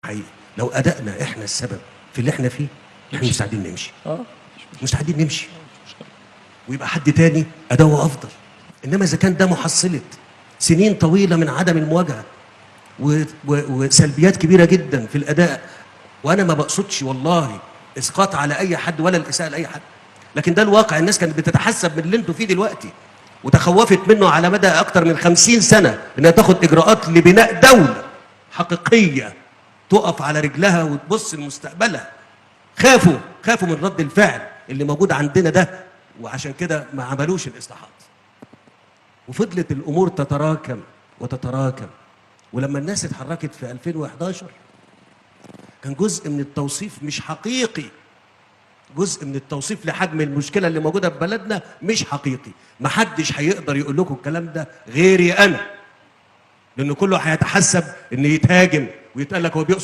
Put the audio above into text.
حقيقي لو أدائنا إحنا السبب في اللي إحنا فيه، إحنا مستعدين نمشي. مستعدين نمشي ويبقى حد تاني أداؤه أفضل. إنما إذا كان ده محصلة سنين طويلة من عدم المواجهة وسلبيات كبيرة جدا في الأداء، وأنا ما بقصدش والله إسقاط على أي حد ولا الإساءة لأي حد، لكن ده الواقع. الناس كانت بتتحسب من اللي انتوا فيه دلوقتي وتخوفت منه على مدى أكتر من 50 سنة إنها تاخد إجراءات لبناء دولة حقيقية تقف على رجلها وتبص لمستقبلها. خافوا من رد الفعل اللي موجود عندنا ده، وعشان كده ما عملوش الإصلاحات. وفضلت الأمور تتراكم وتتراكم، ولما الناس اتحركت في 2011 كان جزء من التوصيف مش حقيقي، جزء من التوصيف لحجم المشكلة اللي موجودة في بلدنا مش حقيقي. محدش هيقدر يقول لكم الكلام ده غيري أنا، لأنه كله هيتحسب إن يتهاجم ويتقال لك هو بيقصد